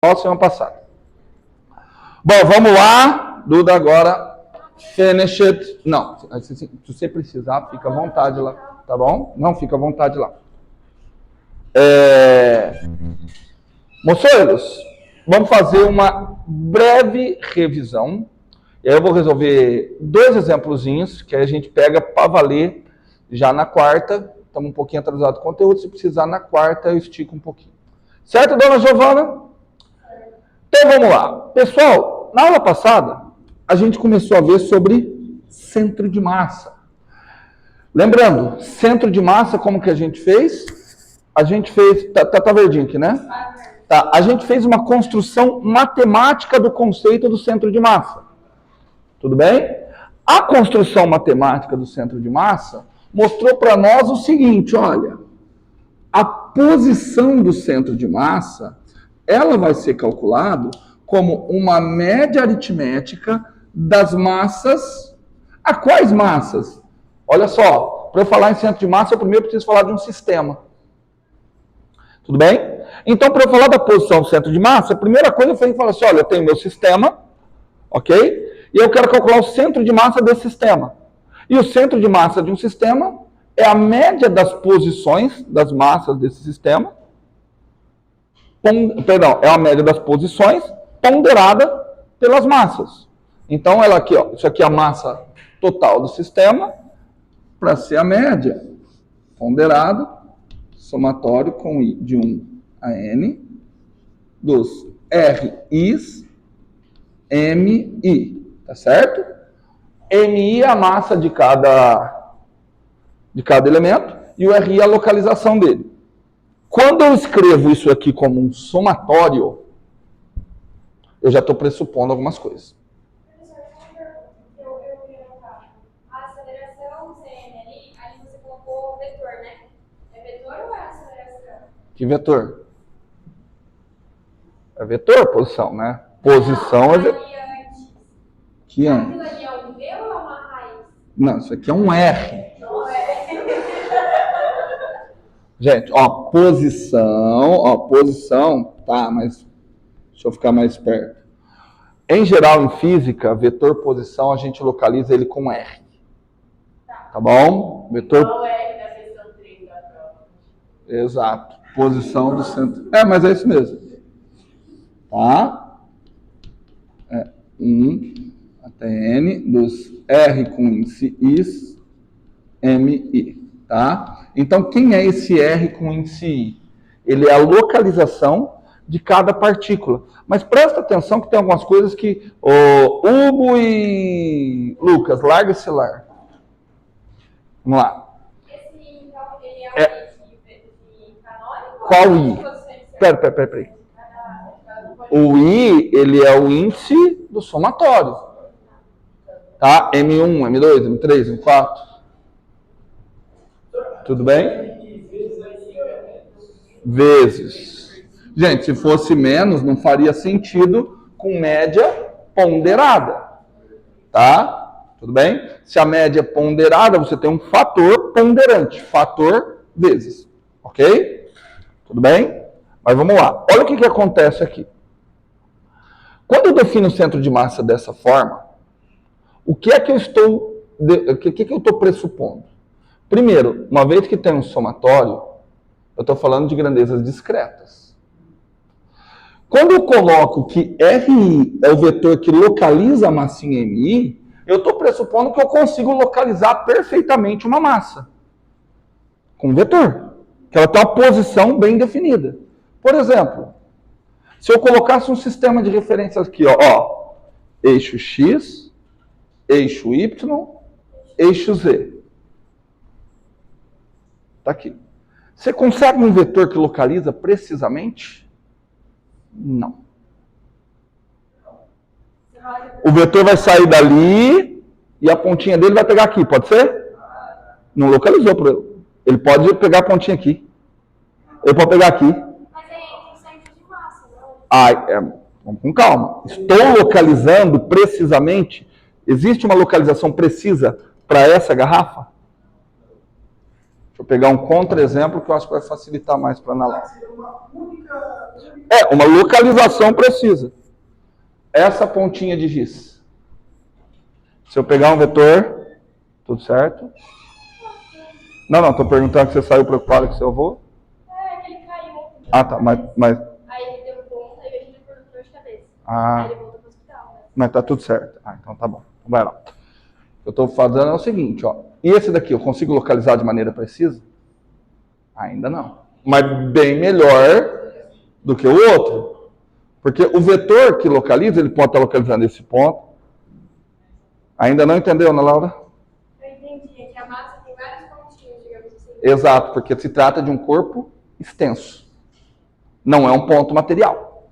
Semana passada. Bom, vamos lá. Duda, agora. Finish it. Não, se você precisar, fica à vontade lá. Tá bom? Não, fica à vontade lá. Moçoiros, vamos fazer uma breve revisão. E aí eu vou resolver 2 exemplozinhos que a gente pega para valer já na quarta. Estamos um pouquinho atrasados com o conteúdo. Se precisar, na quarta eu estico um pouquinho. Certo, dona Giovana? Então vamos lá. Pessoal, na aula passada, a gente começou a ver sobre centro de massa. Lembrando, centro de massa, como que a gente fez? A gente fez... Tá verdinho aqui, né? Tá. A gente fez uma construção matemática do conceito do centro de massa. Tudo bem? A construção matemática do centro de massa mostrou para nós o seguinte, olha, a posição do centro de massa, ela vai ser calculada como uma média aritmética das massas. A quais massas? Olha só, para eu falar em centro de massa, eu primeiro preciso falar de um sistema. Tudo bem? Então, para eu falar da posição do centro de massa, a primeira coisa foi falar assim, olha, eu tenho meu sistema, ok? E eu quero calcular o centro de massa desse sistema. E o centro de massa de um sistema é a média das posições das massas desse sistema. É a média das posições ponderada pelas massas. Então, ela aqui, ó, isso aqui é a massa total do sistema, para ser a média ponderada, somatório com I de 1 a N, dos RIs, MI. Tá certo? MI é a massa de cada elemento e o RI é a localização dele. Quando eu escrevo isso aqui como um somatório, eu já estou pressupondo algumas coisas. A aceleração CN ali, aí você colocou vetor, né? É vetor ou é aceleração? Que vetor? É vetor, posição, né? Posição é vetor. Que antes? Aquilo ali é um V ou é uma raiz? Não, isso aqui é um R. Não é. Gente, posição, tá, mas deixa eu ficar mais perto. Em geral, em física, vetor posição, a gente localiza ele com R. Tá bom? Vetor... Qual é da questão 3 da prova? Exato. Posição do centro. Mas é isso mesmo. Tá? 1 até N dos R com índice Is, MI. Tá? Então, quem é esse R com índice I? Ele é a localização de cada partícula. Mas presta atenção que tem algumas coisas que... Hugo e Lucas, larga esse lar. Vamos lá. Esse, então, ele é de canônico? Qual I? Peraí. O I, ele é o índice do somatório. Tá? M1, M2, M3, M4. Tudo bem? Vezes. Gente, se fosse menos, não faria sentido com média ponderada. Tá? Tudo bem? Se a média é ponderada, você tem um fator ponderante. Fator vezes. Ok? Tudo bem? Mas vamos lá. Olha o que acontece aqui. Quando eu defino o centro de massa dessa forma, o que é que eu estou pressupondo? Primeiro, uma vez que tem um somatório, eu estou falando de grandezas discretas. Quando eu coloco que RI é o vetor que localiza a massinha MI, eu estou pressupondo que eu consigo localizar perfeitamente uma massa com vetor, que ela tem uma posição bem definida. Por exemplo, se eu colocasse um sistema de referência aqui, ó, eixo X, eixo Y, eixo Z. Tá aqui. Você consegue um vetor que localiza precisamente? Não. O vetor vai sair dali e a pontinha dele vai pegar aqui, pode ser? Não localizou para ele. Ele pode pegar a pontinha aqui. Ele pode pegar aqui. Mas aí tem centro de massa, não? Vamos com calma. Estou localizando precisamente. Existe uma localização precisa para essa garrafa? Deixa eu pegar um contra-exemplo que eu acho que vai facilitar mais para analisar. Uma única É, uma localização precisa. Essa pontinha de giz. Se eu pegar um vetor, tudo certo? Não, estou perguntando que você saiu preocupado com seu avô? É, que ele caiu. Ah, tá, mas... Aí ele deu ponta e a gente por dor de cabeça. Ah, Aí ele voltou pro hospital, né? mas tá tudo certo. Ah, então tá bom. Vai lá. O que eu estou fazendo é o seguinte, ó. E esse daqui, eu consigo localizar de maneira precisa? Ainda não. Mas bem melhor do que o outro. Porque o vetor que localiza, ele pode estar localizando esse ponto. Ainda não entendeu, Ana Laura? Eu entendi, é que a massa tem vários pontinhos, digamos assim. Exato, porque se trata de um corpo extenso. Não é um ponto material.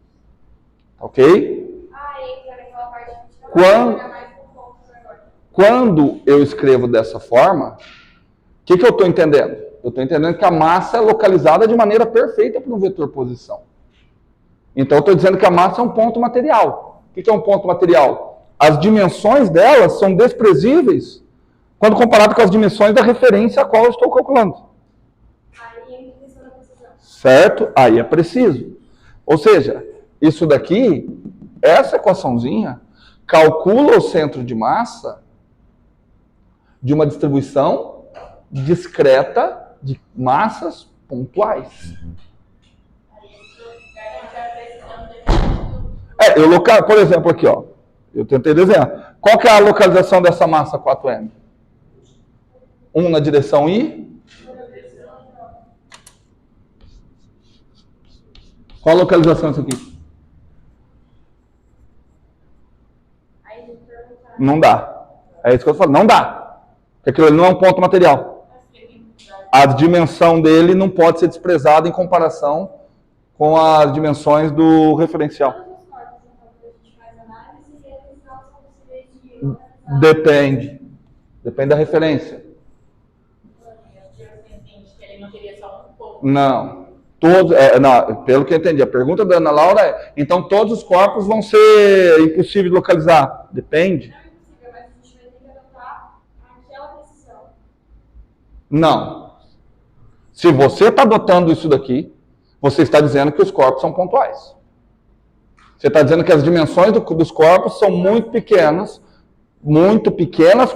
Ok? Ah, entra naquela parte que a gente não vai pegar mais com pontos agora. Quando eu escrevo dessa forma, o que eu estou entendendo? Eu estou entendendo que a massa é localizada de maneira perfeita para um vetor posição. Então eu estou dizendo que a massa é um ponto material. O que é um ponto material? As dimensões delas são desprezíveis quando comparado com as dimensões da referência a qual eu estou calculando. Aí entra a questão da precisão. Certo? Aí é preciso. Ou seja, isso daqui, essa equaçãozinha, calcula o centro de massa de uma distribuição discreta de massas pontuais. Por exemplo, aqui, ó. Eu tentei desenhar. Qual que é a localização dessa massa 4M? Um na direção I. Qual a localização disso aqui? Não dá. É isso que eu tô falando. Não dá. Porque aquilo ali não é um ponto material. A dimensão dele não pode ser desprezada em comparação com as dimensões do referencial. Depende. Depende da referência. Não. Não. Pelo que eu entendi. A pergunta da Ana Laura é: então todos os corpos vão ser impossíveis de localizar? Depende. Não é impossível, mas a gente vai ter que adotar aquela precisão. Não. Se você está adotando isso daqui, você está dizendo que os corpos são pontuais. Você está dizendo que as dimensões dos corpos são muito pequenas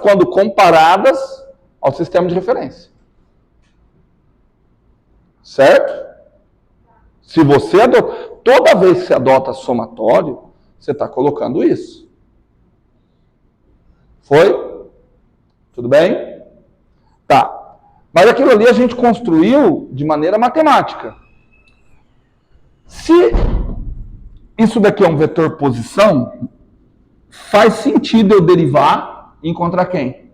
quando comparadas ao sistema de referência. Certo? Se você toda vez que você adota somatório, você está colocando isso. Foi? Tudo bem? Tá. Mas aquilo ali a gente construiu de maneira matemática. Se isso daqui é um vetor posição, faz sentido eu derivar e encontrar quem?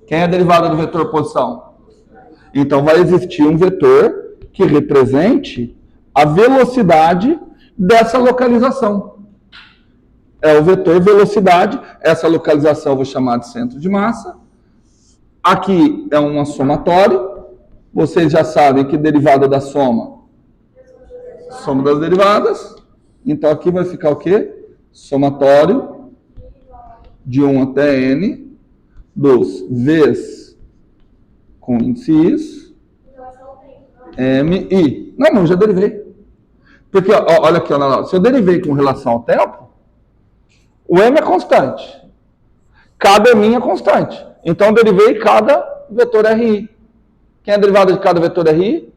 Quem é a derivada do vetor posição? Então vai existir um vetor que represente a velocidade dessa localização. É o vetor velocidade, essa localização eu vou chamar de centro de massa. Aqui é uma somatório. Vocês já sabem que derivada da soma? Soma das derivadas. Então aqui vai ficar o quê? Somatório de 1 até n dos V's com índice is, m, i. Não, já derivei. Porque, olha aqui, se eu derivei com relação ao tempo, o m é constante. Cada m é constante. Então eu derivei cada vetor RI. Quem é a derivada de cada vetor RI?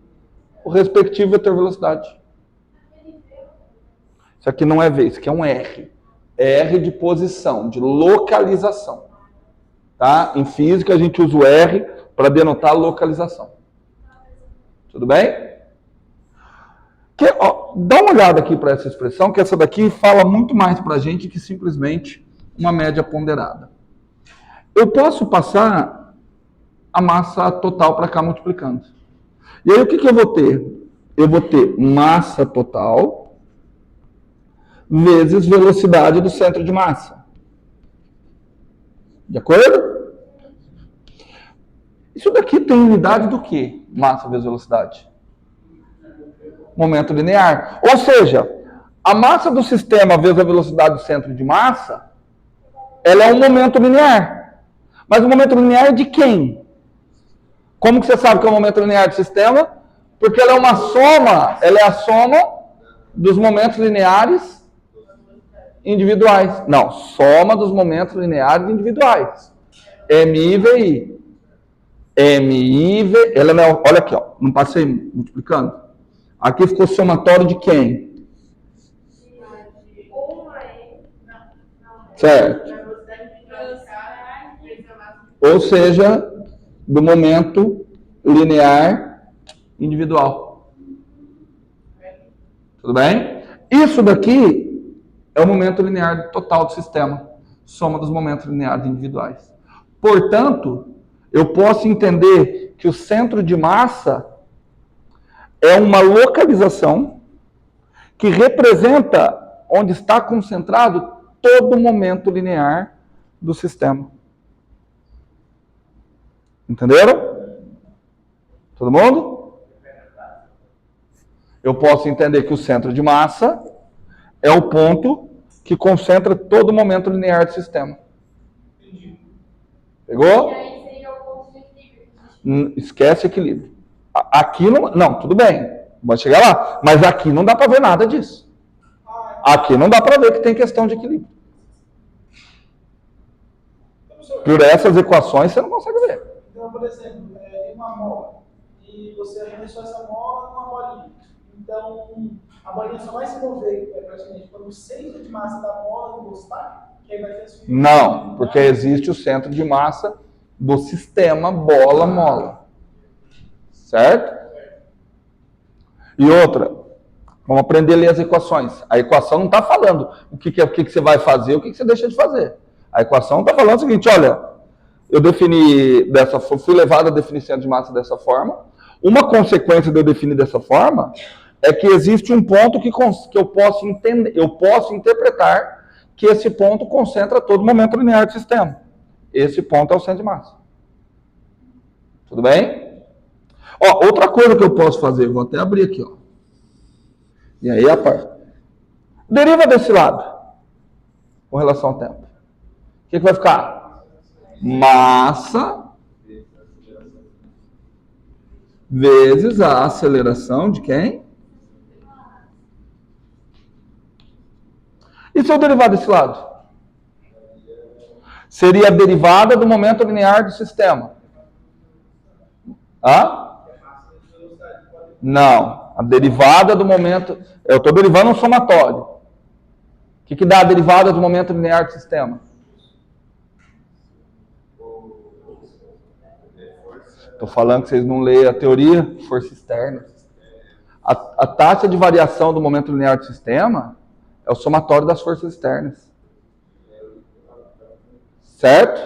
O respectivo vetor velocidade. Isso aqui não é V, isso aqui é um R. É R de posição, de localização. Tá? Em física a gente usa o R para denotar localização. Tudo bem? Dá uma olhada aqui para essa expressão, que essa daqui fala muito mais para a gente que simplesmente uma média ponderada. Eu posso passar a massa total para cá multiplicando. E aí o que eu vou ter? Eu vou ter massa total vezes velocidade do centro de massa. De acordo? Isso daqui tem unidade do quê? Massa vezes velocidade. Momento linear. Ou seja, a massa do sistema vezes a velocidade do centro de massa, ela é um momento linear. Mas o momento linear é de quem? Como que você sabe que é o momento linear do sistema? Porque ela é uma soma, ela é a soma dos momentos lineares individuais. Não, soma dos momentos lineares individuais. MI, VI. MI, VI. Olha aqui, ó. Não passei multiplicando. Aqui ficou somatório de quem? Certo. Ou seja, do momento linear individual. Tudo bem? Isso daqui é o momento linear total do sistema. Soma dos momentos lineares individuais. Portanto, eu posso entender que o centro de massa é uma localização que representa onde está concentrado todo o momento linear do sistema. Entenderam? Todo mundo? Eu posso entender que o centro de massa é o ponto que concentra todo o momento linear do sistema. Pegou? E aí seria o ponto de equilíbrio. Esquece equilíbrio. Aqui não, tudo bem, vai chegar lá. Mas aqui não dá para ver nada disso. Aqui não dá para ver que tem questão de equilíbrio. Por essas equações você não consegue ver. Então, por exemplo, tem uma mola e você arremessou essa mola numa bolinha. Então, a bolinha só vai se mover praticamente quando o centro de massa da bola encostar, que aí vai transferir. Não, porque existe o centro de massa do sistema bola-mola. Certo? E outra, vamos aprender a ler as equações. A equação não está falando o que você vai fazer, o que você deixa de fazer. A equação está falando o seguinte, olha, eu defini fui levado a definir centro de massa dessa forma. Uma consequência de eu definir dessa forma é que existe um ponto que eu posso entender, eu posso interpretar que esse ponto concentra todo o momento linear do sistema. Esse ponto é o centro de massa. Tudo bem? Ó, outra coisa que eu posso fazer, vou até abrir aqui, ó. E aí a parte. Deriva desse lado, com relação ao tempo. O que vai ficar? Massa vezes a aceleração de quem? E se eu derivar desse lado? Seria a derivada do momento linear do sistema. Hã? Não. A derivada do momento... Eu estou derivando um somatório. O que dá a derivada do momento linear do sistema? Estou falando que vocês não leem a teoria, força externa. A taxa de variação do momento linear do sistema é o somatório das forças externas. Certo?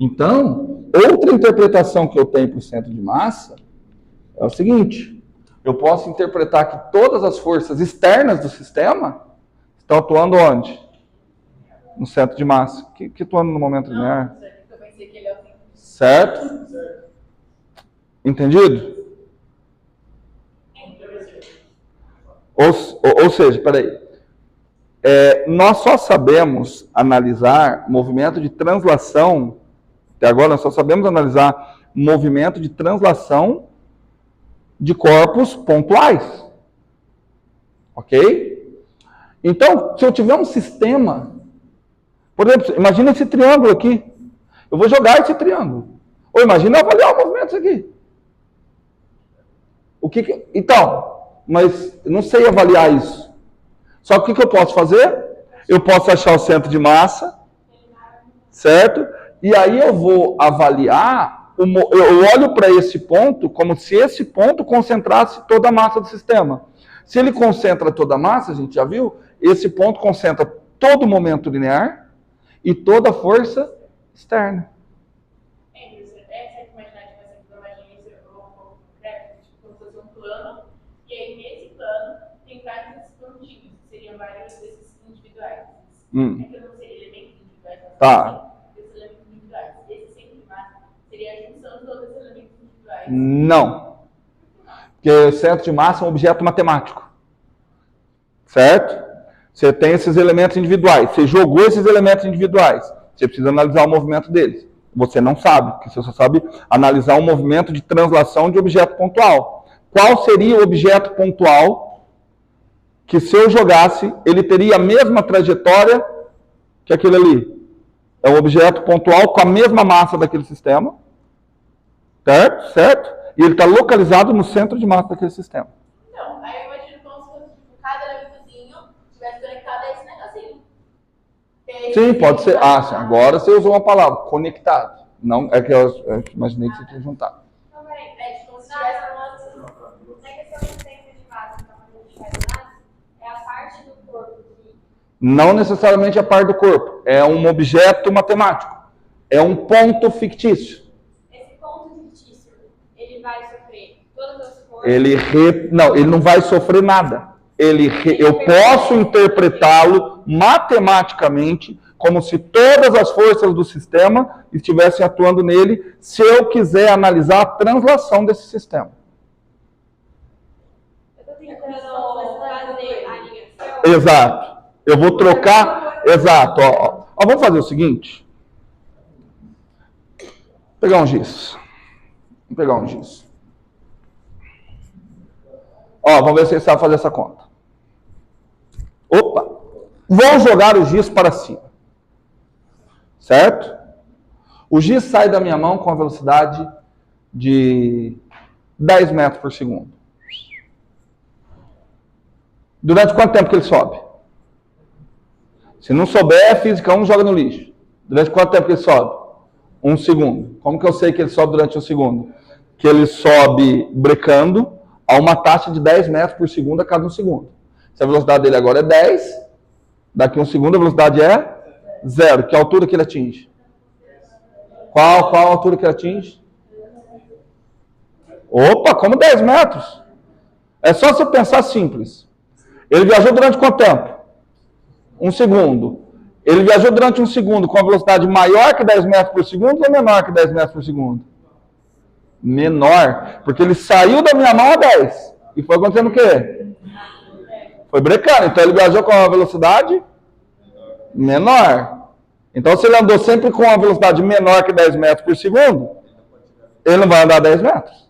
Então, outra interpretação que eu tenho para o centro de massa é o seguinte. Eu posso interpretar que todas as forças externas do sistema estão atuando onde? No centro de massa. Que atuando no momento linear. Eu pensei que ele é o Certo? Entendido? Ou seja, peraí. Nós só sabemos analisar movimento de translação, até agora nós só sabemos analisar movimento de translação de corpos pontuais. Ok? Então, se eu tiver um sistema, por exemplo, imagina esse triângulo aqui. Eu vou jogar esse triângulo. Ou imagina eu avaliar o movimento disso aqui. Então, mas eu não sei avaliar isso. Só que o que eu posso fazer? Eu posso achar o centro de massa, certo? E aí eu vou avaliar, eu olho para esse ponto como se esse ponto concentrasse toda a massa do sistema. Se ele concentra toda a massa, a gente já viu, esse ponto concentra todo o momento linear e toda a força externa. E aí, nesse plano, tem vários pontinhos, que seriam vários desses individuais. É que eu não sei, elementos individuais. Tá. Esses elementos individuais. Esse centro de massa seria a junção de todos esses elementos individuais. Não. Porque o centro de massa é um objeto matemático. Certo? Você tem esses elementos individuais. Você jogou esses elementos individuais. Você precisa analisar o movimento deles. Você não sabe, porque você só sabe analisar o movimento de translação de objeto pontual. Qual seria o objeto pontual que se eu jogasse, ele teria a mesma trajetória que aquele ali. É um objeto pontual com a mesma massa daquele sistema. Certo? Certo? E ele está localizado no centro de massa daquele sistema. Então, aí eu imagino como se fosse, cada elementozinho tivesse conectado a esse negocinho. Sim, pode ser. Ah, sim, agora você usou uma palavra, conectado. Não, é que eu imaginei que você tinha juntado. Então, peraí, é tipo, se tivesse uma... Na questão do centro de massa, então, quando a gente faz análise, é a parte do corpo que... Não necessariamente a parte do corpo. É um objeto matemático. É um ponto fictício. Esse ponto fictício, ele vai sofrer todas as forças? Não, ele não vai sofrer nada. Eu posso interpretá-lo matematicamente como se todas as forças do sistema estivessem atuando nele, se eu quiser analisar a translação desse sistema. Eu estou tentando fazer a ligação. Exato. Eu vou trocar. Exato. Ó, vamos fazer o seguinte. Vou pegar um giz. Ó, vamos ver se você sabe fazer essa conta. Opa! Vou jogar o giz para cima. Certo? O giz sai da minha mão com a velocidade de 10 metros por segundo. Durante quanto tempo que ele sobe? Se não souber, física 1 joga no lixo. Durante quanto tempo que ele sobe? 1 segundo. Como que eu sei que ele sobe durante 1 segundo? Que ele sobe brecando a uma taxa de 10 metros por segundo a cada 1 segundo. Se a velocidade dele agora é 10, daqui a 1 segundo a velocidade é 0. Que altura que ele atinge? Qual a altura que ele atinge? Opa, como 10 metros? É só você pensar simples. Ele viajou durante quanto tempo? 1 segundo. Ele viajou durante 1 segundo com a velocidade maior que 10 metros por segundo ou menor que 10 metros por segundo? Menor. Porque ele saiu da minha mão a 10. E foi acontecendo o quê? Foi brecando. Então ele viajou com uma velocidade menor. Então se ele andou sempre com uma velocidade menor que 10 metros por segundo, ele não vai andar 10 metros.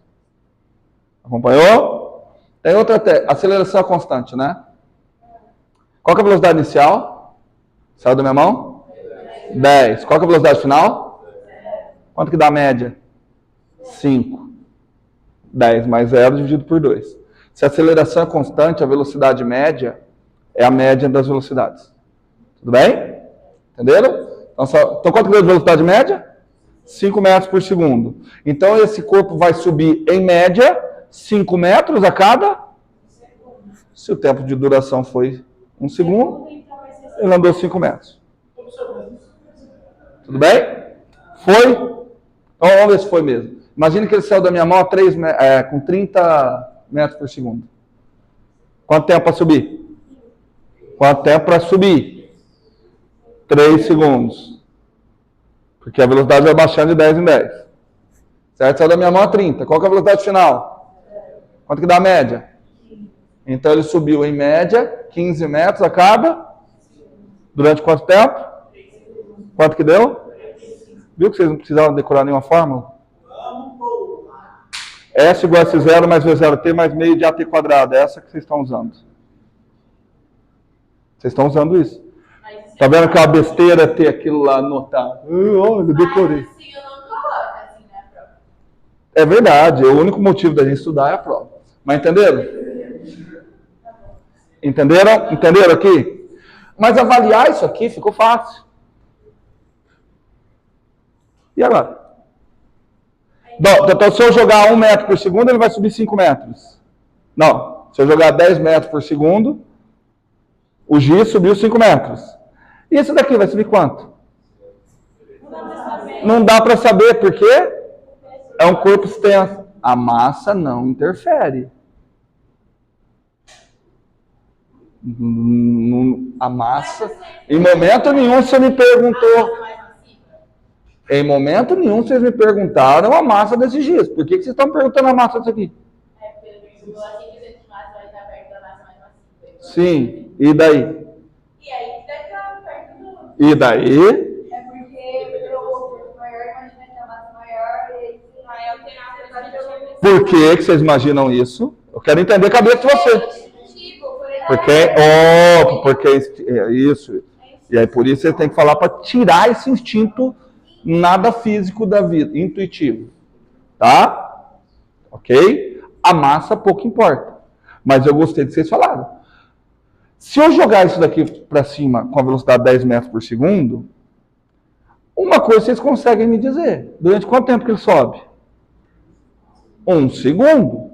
Acompanhou? Tem outra aceleração constante, né? Qual que é a velocidade inicial? Saiu da minha mão? 10. Qual que é a velocidade final? Quanto que dá a média? 5. 10 mais 0 dividido por 2. Se a aceleração é constante, a velocidade média é a média das velocidades. Tudo bem? Entenderam? Então quanto que é a velocidade média? 5 metros por segundo. Então esse corpo vai subir, em média, 5 metros a cada... Se o tempo de duração foi 1 segundo, ele andou 5 metros. Tudo bem? Foi? Então vamos ver se foi mesmo. Imagina que ele saiu da minha mão com 30 metros por segundo. Quanto tempo para subir? Quanto tempo para subir? 3 segundos. Porque a velocidade vai baixando de 10 em 10. Certo? Saiu da minha mão a 30. Qual que é a velocidade final? Quanto que dá a média? Então ele subiu em média 15 metros a cada. Durante quanto tempo? Quanto que deu? Viu que vocês não precisavam decorar nenhuma fórmula? S igual a S0 mais V0T mais meio de AT quadrado. É essa que vocês estão usando. Vocês estão usando isso. Tá vendo que é uma besteira ter aquilo lá anotado? Olha, decorei. Mas assim, eu não coloco assim na prova. É verdade. O único motivo da gente estudar é a prova. Mas entenderam? Entenderam? Entenderam aqui? Mas avaliar isso aqui ficou fácil. E agora? Então, se eu jogar 1 metro por segundo, ele vai subir 5 metros. Não. Se eu jogar 10 metros por segundo, o giz subiu 5 metros. E esse daqui vai subir quanto? Não dá para saber, porque é um corpo extenso. A massa não interfere. A massa... Em momento nenhum você me perguntou... Em momento nenhum vocês me perguntaram a massa desse giz. Por que vocês estão perguntando a massa disso aqui? É, porque ele perguntou assim que o centro de massa vai estar perto da massa mais massiva. Sim. E daí? E aí deve estar perto do... E daí? É porque o corpo maior, imagina que a massa maior e vai alterar a velocidade. Por que vocês imaginam isso? Eu quero entender a cabeça de vocês. Tipo, por exemplo, Porque é isso. E aí por isso você tem que falar para tirar esse instinto nada físico da vida, intuitivo. Tá? Ok? A massa pouco importa. Mas eu gostei do que vocês falaram. Se eu jogar isso daqui para cima com a velocidade 10 metros por segundo, uma coisa vocês conseguem me dizer. Durante quanto tempo que ele sobe? 1 segundo.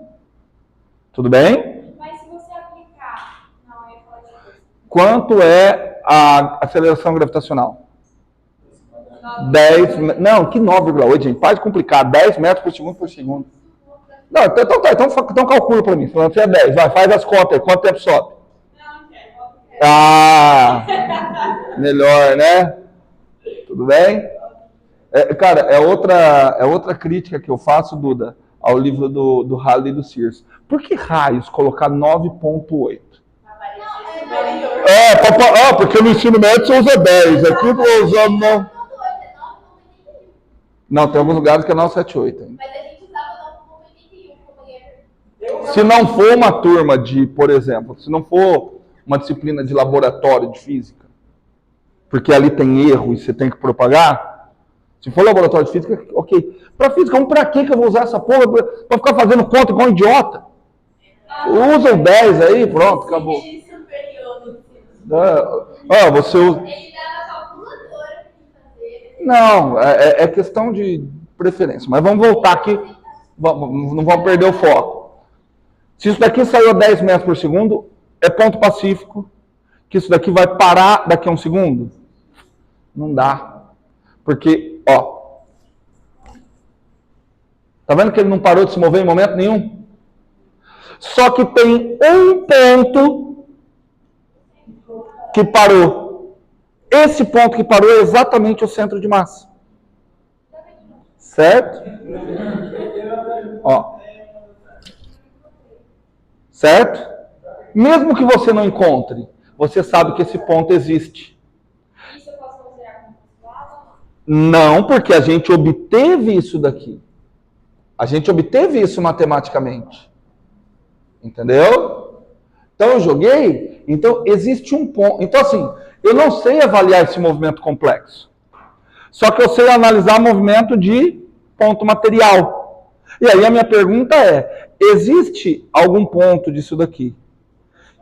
Tudo bem? Mas se você aplicar... Não, eu ia falar de coisa. Quanto é a aceleração gravitacional? 10... Não, que 9,8, gente. Para de complicar. 10 metros por segundo. Não, então calcula para mim. Se é 10, vai, faz as contas aí. Quanto tempo sobe? Não, quero. Ah, melhor, né? Tudo bem? Cara, é outra crítica que eu faço, Duda, ao livro do Halley e do Sears. Por que raios colocar 9,8? Porque no ensino médio você usa 10. Aqui eu tô usando não. Não, tem alguns lugares que é 978. Mas a gente usava 9,81, companheiro. Se não for uma turma de, por exemplo, se não for uma disciplina de laboratório de física, porque ali tem erro e você tem que propagar, se for laboratório de física, ok. Para física, pra que eu vou usar essa porra? Para ficar fazendo conta igual um idiota? Usa o 10 aí, pronto, acabou. Você usa... Ele dava calculadora para fazer. Não, é questão de preferência. Mas vamos voltar aqui, não vamos perder o foco. Se isso daqui saiu a 10 metros por segundo, é ponto pacífico, que isso daqui vai parar daqui a 1 segundo? Não dá. Porque, tá vendo que ele não parou de se mover em momento nenhum? Só que tem um ponto que parou. Esse ponto que parou é exatamente o centro de massa. Certo? Certo? Mesmo que você não encontre, você sabe que esse ponto existe. Isso eu posso considerar como postulado? Não, porque a gente obteve isso daqui. A gente obteve isso matematicamente. Entendeu? Então eu joguei, então existe um ponto. Então assim, eu não sei avaliar esse movimento complexo. Só que eu sei analisar movimento de ponto material. E aí a minha pergunta é, existe algum ponto disso daqui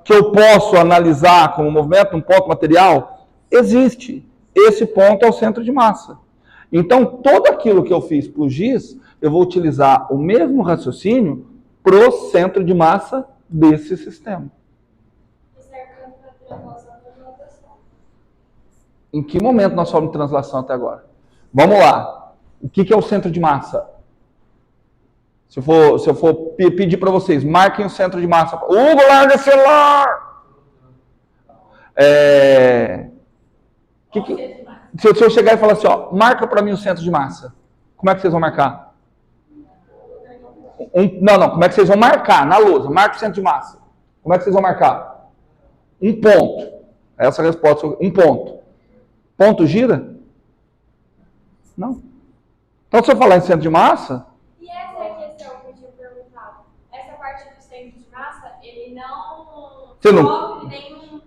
que eu posso analisar como movimento, um ponto material? Existe. Esse ponto é o centro de massa. Então, tudo aquilo que eu fiz para o giz, eu vou utilizar o mesmo raciocínio para o centro de massa desse sistema. Em que momento nós falamos de translação até agora? Vamos lá. O que é o centro de massa? Se eu for pedir para vocês, marquem o centro de massa. Hugo, larga celular! Se eu chegar e falar assim, marca para mim o centro de massa. Como é que vocês vão marcar? Não. Como é que vocês vão marcar na lousa? Marca o centro de massa. Como é que vocês vão marcar? Um ponto. Essa é a resposta. Um ponto. Ponto gira? Não. Então, se eu falar em centro de massa... E essa é a questão que eu tinha perguntado. Essa parte do centro de massa, ele não sofre nenhum...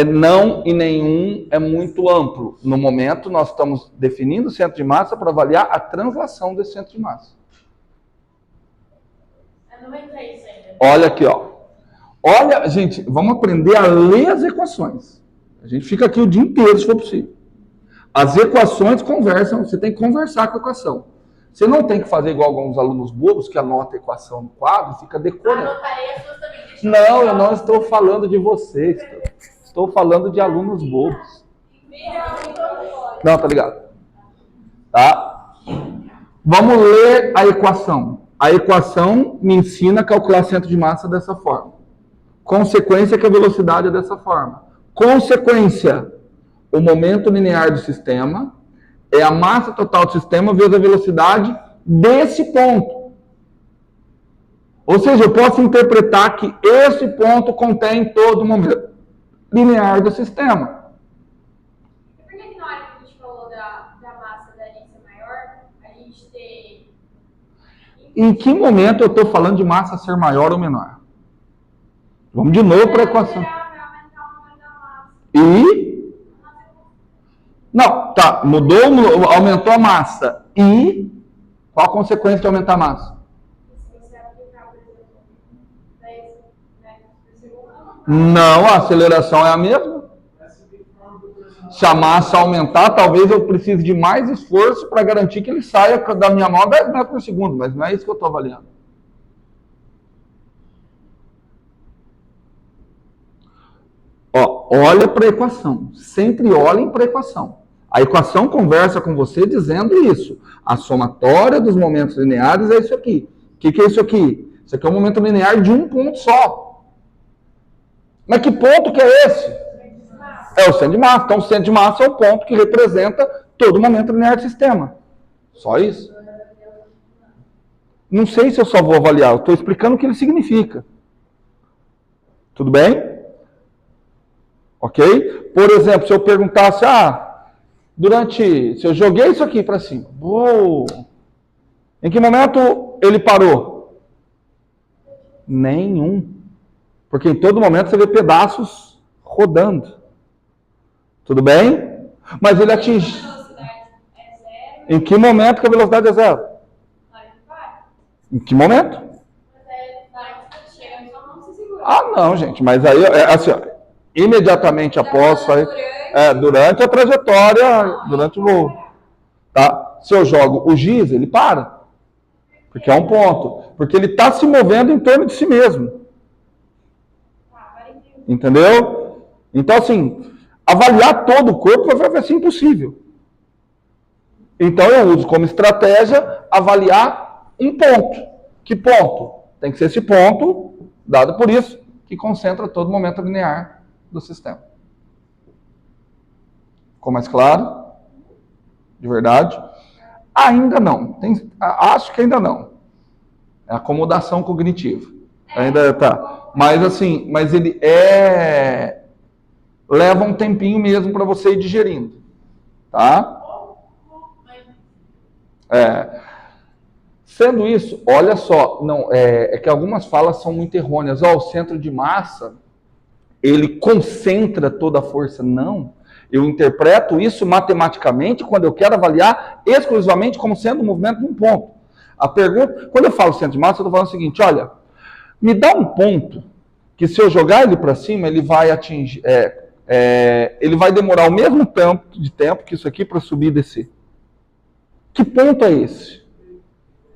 Não e nenhum é muito amplo. No momento, nós estamos definindo o centro de massa para avaliar a translação desse centro de massa. Eu não entrei isso ainda. Olha aqui, Olha, gente, vamos aprender a ler as equações. A gente fica aqui o dia inteiro, se for possível. As equações conversam, você tem que conversar com a equação. Você não tem que fazer igual alguns alunos bobos que anotam a equação no quadro e fica decorando. Anotarei as suas também. Não, eu não estou falando de vocês. Estou falando de alunos bobos. Não, tá ligado? Tá? Vamos ler a equação. A equação me ensina a calcular centro de massa dessa forma. Consequência que a velocidade é dessa forma. Consequência, o momento linear do sistema é a massa total do sistema vezes a velocidade desse ponto. Ou seja, eu posso interpretar que esse ponto contém todo o momento linear do sistema. E por que na hora que a gente falou da massa da Alice maior, a gente tem... Em que momento eu estou falando de massa ser maior ou menor? Vamos de novo para a equação. E? Não, tá. Mudou, aumentou a massa. E? Qual a consequência de aumentar a massa? Não, a aceleração é a mesma. Se a massa aumentar, talvez eu precise de mais esforço para garantir que ele saia da minha mão 10 metros por segundo, mas não é isso que eu estou avaliando. Ó, olha para a equação. Sempre olhem para a equação. A equação conversa com você dizendo isso. A somatória dos momentos lineares é isso aqui. O que é isso aqui? Isso aqui é um momento linear de um ponto só. Mas que ponto que é esse? É o centro de massa. Então, o centro de massa é o ponto que representa todo o momento linear do sistema. Só isso. Não sei se eu só vou avaliar. Eu estou explicando o que ele significa. Tudo bem? Ok? Por exemplo, se eu perguntasse, se eu joguei isso aqui para cima, em que momento ele parou? Nenhum. Porque em todo momento você vê pedaços rodando. Tudo bem? Mas ele atinge. Em que momento que a velocidade é zero? Em que momento? Não, gente, mas aí assim, ó, imediatamente após sair, durante a trajetória, durante o voo. Tá? Se eu jogo o giz, ele para. Porque é um ponto. Porque ele está se movendo em torno de si mesmo. Entendeu? Então, assim, avaliar todo o corpo vai ser impossível. Então, eu uso como estratégia avaliar um ponto. Que ponto? Tem que ser esse ponto, dado por isso, que concentra todo o momento linear do sistema. Ficou mais claro? De verdade? Ainda não. Acho que ainda não. É acomodação cognitiva. Ainda tá. Mas assim, ele leva um tempinho mesmo para você ir digerindo. Tá? Sendo isso, olha só, é que algumas falas são muito errôneas. O centro de massa, ele concentra toda a força. Não. Eu interpreto isso matematicamente quando eu quero avaliar exclusivamente como sendo o movimento de um ponto. A pergunta, quando eu falo centro de massa, eu estou falando o seguinte, olha, me dá um ponto que se eu jogar ele para cima, ele vai atingir, ele vai demorar o mesmo tanto de tempo que isso aqui para subir e descer. Que ponto é esse?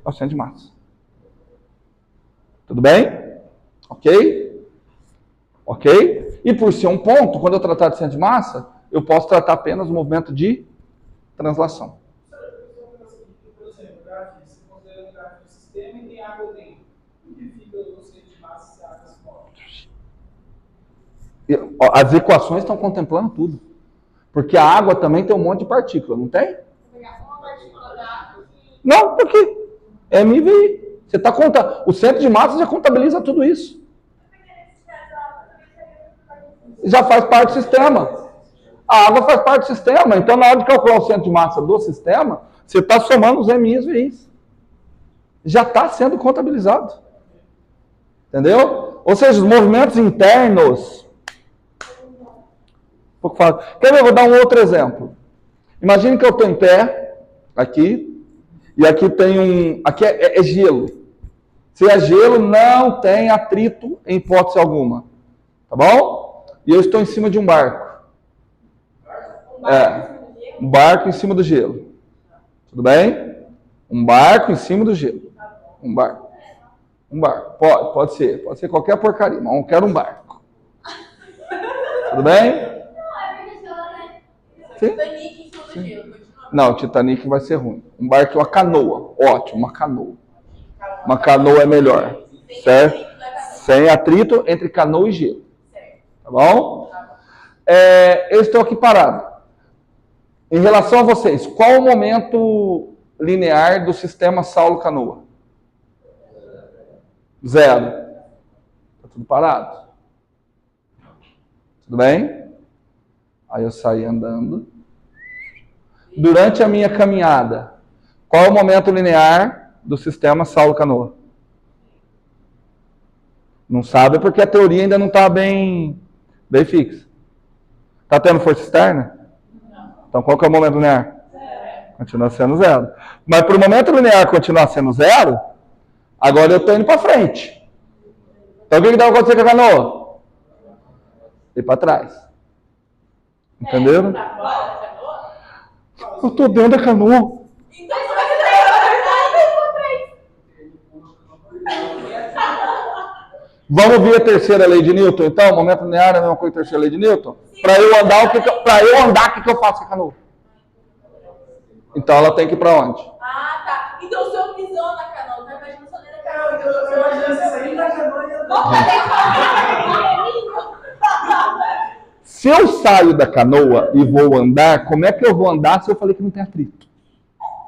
É o centro de massa. Tudo bem? Ok? Ok? E por ser um ponto, quando eu tratar de centro de massa, eu posso tratar apenas o movimento de translação. Por exemplo, gráfico, você considera um gráfico do sistema e tem água dentro. O que fica no centro de massa se a água se move? As equações estão contemplando tudo. Porque a água também tem um monte de partícula, não tem? Não, por quê? É MVI. Você tá contando. O centro de massa já contabiliza tudo isso. Já faz parte do sistema. A água faz parte do sistema. Então, na hora de calcular o centro de massa do sistema, você está somando os MIs e VIs. Já está sendo contabilizado. Entendeu? Ou seja, os movimentos internos. Quer ver? Eu vou dar um outro exemplo. Imagine que eu estou em pé, aqui, e aqui tem aqui é gelo. Se é gelo, não tem atrito em hipótese alguma. Tá bom? E eu estou em cima de um barco. Um barco em cima do gelo. Tudo bem? Um barco em cima do gelo. Um barco. Pode ser. Pode ser qualquer porcaria, mas eu quero um barco. Tudo bem? Sim? Titanic em cima do gelo. Não, o Titanic vai ser ruim. Um barco é uma canoa. Ótimo, uma canoa. Uma canoa é melhor. Certo? Sem atrito entre canoa e gelo. Tá bom? Eu estou aqui parado. Em relação a vocês, qual o momento linear do sistema Saulo-Canoa? 0. Está tudo parado. Tudo bem? Aí eu saí andando. Durante a minha caminhada, qual é o momento linear do sistema Saulo-Canoa? Não sabe porque a teoria ainda não está bem fixa. Está tendo força externa? Não. Então qual que é o momento linear? Zero. Continua sendo zero. Mas para o momento linear continuar sendo zero, agora eu estou indo para frente. Então o que dá acontecer com a canoa? Ir para trás. Entenderam? Tá fora da canoa? Eu estou dentro da canoa. Então você vai Vamos ver a terceira lei de Newton, então? Momento linear é a mesma coisa que a terceira lei de Newton? Para eu andar, o que que eu faço com a canoa? Então ela tem que ir para onde? Ah, tá. Então se eu pisou na canoa, tá imaginando só dentro da canoa. Eu imagino você sair da canoa e andar. Se eu saio da canoa e vou andar, como é que eu vou andar se eu falei que não tem atrito?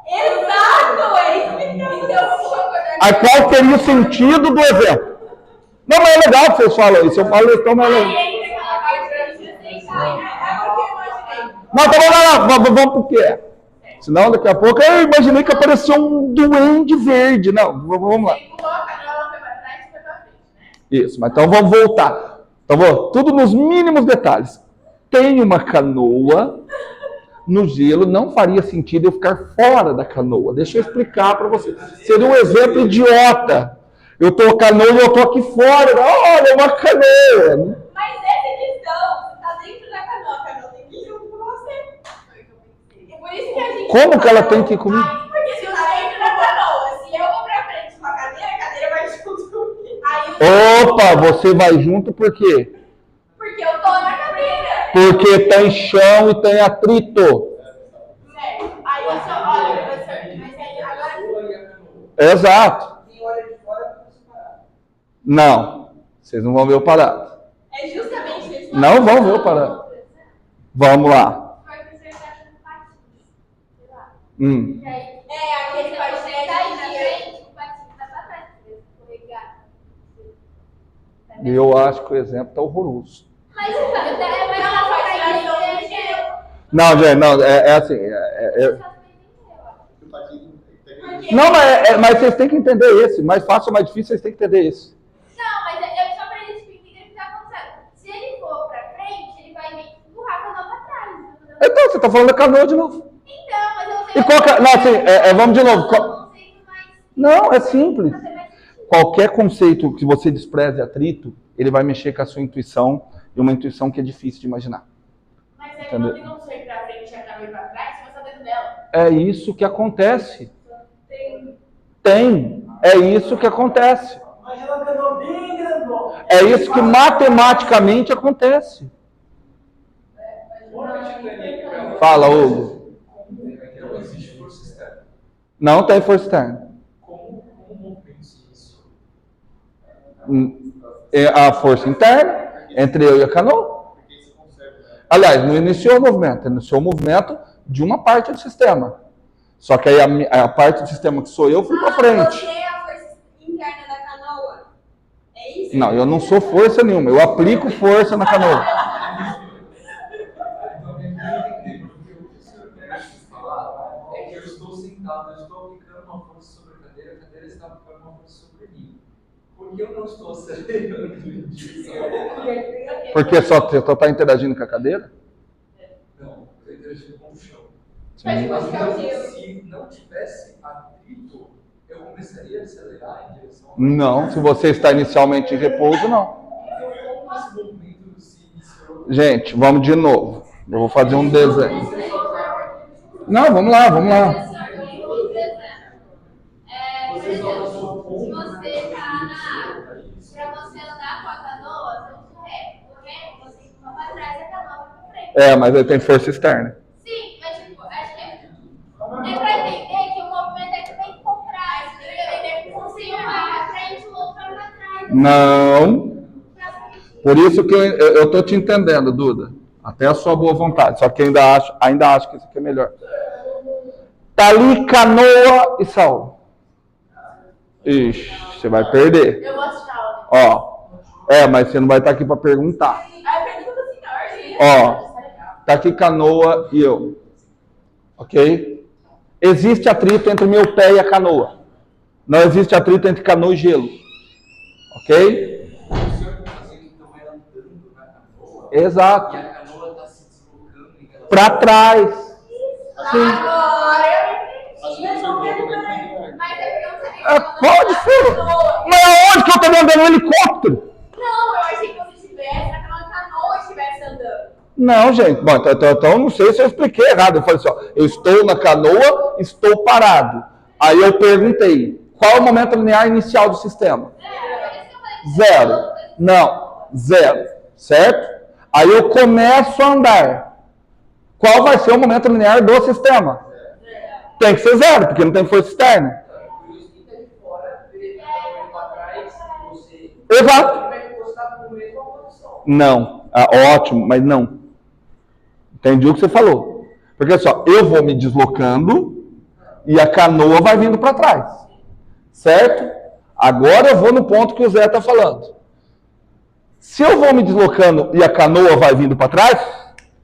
Exato, é isso que então vamos concordar. Aí qual seria o sentido do exemplo? Não, mas é legal que vocês falam isso. Eu falo isso, então é legal. Aí entra aquela parte pra gente aceitar. É porque eu imaginei. Não, tá bom, vamos pro que é. Senão daqui a pouco eu imaginei que apareceu um duende verde. Não, vamos lá. Você empurrou a canoa, ela foi pra trás e foi pra frente, né? Isso, mas então vamos voltar. Então, tudo nos mínimos detalhes. Tem uma canoa no gelo, não faria sentido eu ficar fora da canoa. Deixa eu explicar para você. Seria um exemplo idiota. Eu tô canoa e eu tô aqui fora. Olha, uma canoa. Mas essa questão, você tá dentro da canoa, a canoa tem que ir junto com você. Foi o que eu pensei. É por isso que a gente. Como que ela tem que ir comigo? Porque se eu tá dentro da canoa, se eu vou pra frente com a cadeira vai junto comigo. Aí Opa, você vai junto por quê? porque eu tô na cadeira. Porque tem chão e tem atrito. Certo. Aí eu só, olha, professor, mas aí agora. Exato. Quem olha de fora fica separado. Não, vocês não vão ver o parado. É justamente isso. Não vão ver o parado. Vamos lá. Foi que você tá com patins. Sei lá. Hum. E aí, aquele patinete tá aí na frente, o patinho tá pra trás, pra escorregar. Eu acho que o exemplo tá horroroso. Mas é mais fácil pra entender. Não, gente, não, é assim. Não, mas vocês têm que entender esse. Mais fácil ou mais difícil, vocês têm que entender esse. Não, mas é só pra eles entenderem o que tá acontecendo. Se ele for pra frente, ele vai meio que empurrar a canoa pra trás. Entendeu? Então, você tá falando da canoa de novo. Então, mas eu sei. E qual que é? Não, assim, vamos de novo. Conceito mais. Não, é simples. Fazer mais sentido. Qualquer conceito que você despreze atrito, ele vai mexer com a sua intuição, e uma intuição que é difícil de imaginar. Mas aí não tem como sair pra frente e a canoa ir pra trás, você vai estar dentro dela. É isso que acontece. Tem. É isso que acontece. Imagina a canoa bem grandona. É isso que matematicamente acontece. Fala, Hugo. Não existe força externa. Não tem força externa. Como o movimento se iniciou? É a força interna entre eu e a canoa. Porque isso conserva, né? Aliás, não iniciou o movimento. Iniciou o movimento de uma parte do sistema. Só que aí a parte do sistema que sou eu, fui para frente. Você é a força interna da canoa. É isso? Não, eu não sou força nenhuma. Eu aplico força na canoa. Então, eu entender, porque o que o senhor quer falar é que eu estou sentado, eu estou aplicando uma força sobre a cadeira está aplicando uma força sobre mim. Porque eu não estou acelerando disso. Porque só está interagindo com a cadeira? Não, estou interagindo com o chão. Mas Mas você é o gelo. se não tivesse atrito, eu começaria a acelerar em direção ao... Não, se você está inicialmente em repouso, não. Como esse movimento se iniciou? Gente, vamos de novo. Eu vou fazer um desenho. Não, vamos lá, vamos lá. Por exemplo, se você tá na água, pra você andar com a canoa, você usa o ré. O ré, você empurra pra trás e a canoa vai pra frente. É, mas aí tem força externa. Sim, mas tipo, acho que é pra entender que o movimento é que vem por trás, entendeu? Se um vai pra frente, o outro vai pra trás. Não. Por isso que eu tô te entendendo, Duda. Até a sua boa vontade. Só que ainda acho que isso aqui é melhor. Tá ali canoa e Saulo. Ixi, você vai perder. Eu vou assistir a aula. Ó. Mas você não vai estar aqui para perguntar. Aí pergunta assim, Ó. Tá aqui canoa e eu. Ok? Existe atrito entre meu pé e a canoa. Não existe atrito entre canoa e gelo. Ok? Exato. E a canoa está se deslocando em relação Para trás. Sim. Agora eu entendi. Mas é porque eu não sabia. Pode ser. Mas aonde que eu tô andando um helicóptero? Não, eu achei que você estivesse naquela canoa estivesse andando. Não, gente. Bom, então não sei se eu expliquei errado. Eu falei assim, ó, eu estou na canoa, estou parado. Aí eu perguntei, qual é o momento linear inicial do sistema? 0. Não, 0. Certo? Aí eu começo a andar. Qual vai ser o momento linear do sistema? Tem que ser 0, porque não tem força externa. por isso que está de fora, vê a canoa indo para trás, você Exato. vai encostar para a mesma posição. Não. Ótimo, mas não. Entendi o que você falou. Porque só, eu vou me deslocando e a canoa vai vindo para trás. Certo? Agora eu vou no ponto que o Zé está falando. Se eu vou me deslocando e a canoa vai vindo para trás,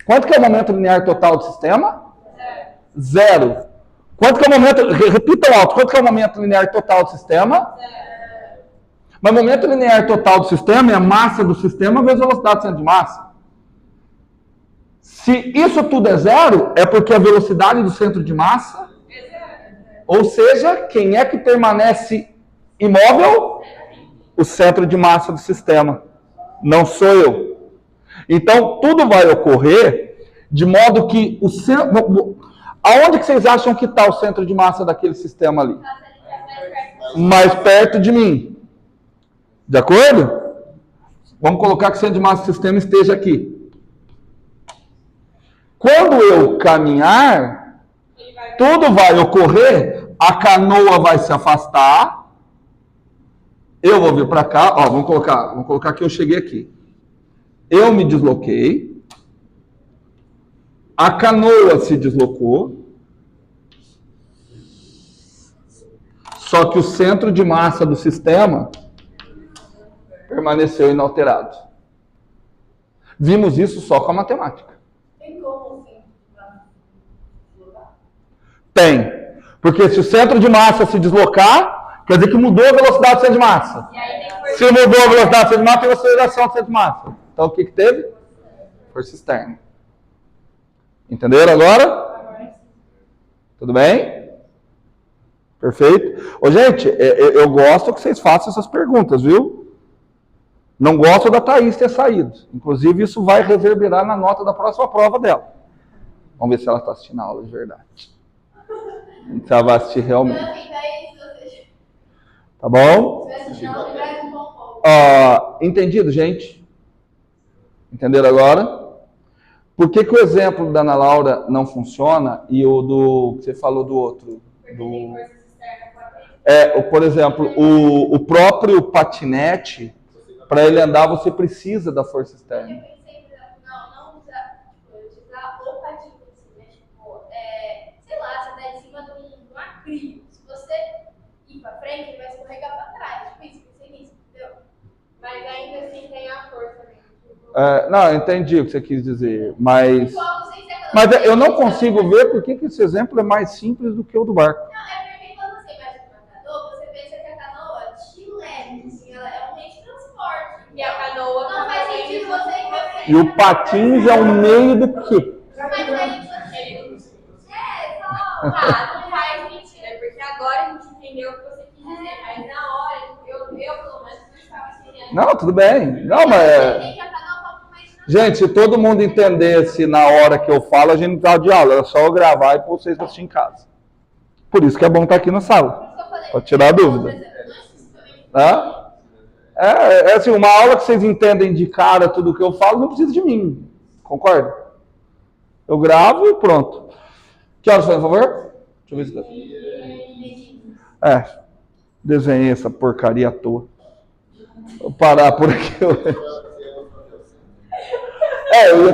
quanto que é o momento linear total do sistema? 0. Quanto que é o momento... Repitam alto. Quanto que é o momento linear total do sistema? 0. Mas o momento linear total do sistema é a massa do sistema vezes a velocidade do centro de massa. Se isso tudo é 0, é porque a velocidade do centro de massa... Ou seja, quem é que permanece imóvel? O centro de massa do sistema. Não sou eu. Então, tudo vai ocorrer de modo que o centro... Aonde que vocês acham que está o centro de massa daquele sistema ali? Mais perto de mim. De acordo? Vamos colocar que o centro de massa do sistema esteja aqui. Quando eu caminhar, tudo vai ocorrer, a canoa vai se afastar, eu vou vir para cá, ó, vamos colocar que eu cheguei aqui. Eu me desloquei, a canoa se deslocou, só que o centro de massa do sistema permaneceu inalterado. Vimos isso só com a matemática. Tem como assim? Tem. Porque se o centro de massa se deslocar, quer dizer que mudou a velocidade do centro de massa. Se mudou a velocidade do centro de massa, teve aceleração do centro de massa. Então o que teve? Força externa. Entenderam agora? Tudo bem? Perfeito? Ô, gente, eu gosto que vocês façam essas perguntas, viu? Não gosto da Thaís ter saído. Inclusive, isso vai reverberar na nota da próxima prova dela. Vamos ver se ela está assistindo a aula de verdade. Se ela vai assistir realmente. Tá bom? Entendido, gente? Entenderam agora? Por que o exemplo da Ana Laura não funciona e o do que você falou do outro? Por exemplo, o próprio patinete, para ele andar, você precisa da força externa. Eu pensei, não utilizar o patinho, né? Tipo, sei lá, você tá em cima de um acrílico. Se você ir pra frente, ele vai escorregar pra trás. Tipo isso, pensei nisso, entendeu? Mas ainda assim tem a força, né? Não, eu entendi o que você quis dizer, mas eu não consigo ver por que esse exemplo é mais simples do que o do barco. Não, é porque quando você vai numa canoa, você pensa que a canoa te leva, assim, ela é um meio de transporte. E a canoa não faz sentido você ir pra frente. E o patins é o meio do quê? Mas aí você... não faz sentido. É porque agora a gente entendeu o que você quis dizer, mas na hora, eu pelo menos não estava entendendo. Não, tudo bem. Não, mas... Gente, se todo mundo entendesse na hora que eu falo, a gente não precisava de aula. Era só eu gravar e pôr vocês assistir em casa. Por isso que é bom estar aqui na sala. Para tirar a dúvida. Tá? Assim, uma aula que vocês entendem de cara tudo o que eu falo, não precisa de mim. Concorda? Eu gravo e pronto. Que horas foi, por favor? Deixa eu ver se... desenhei essa porcaria à toa. Vou parar por aqui. Eu ia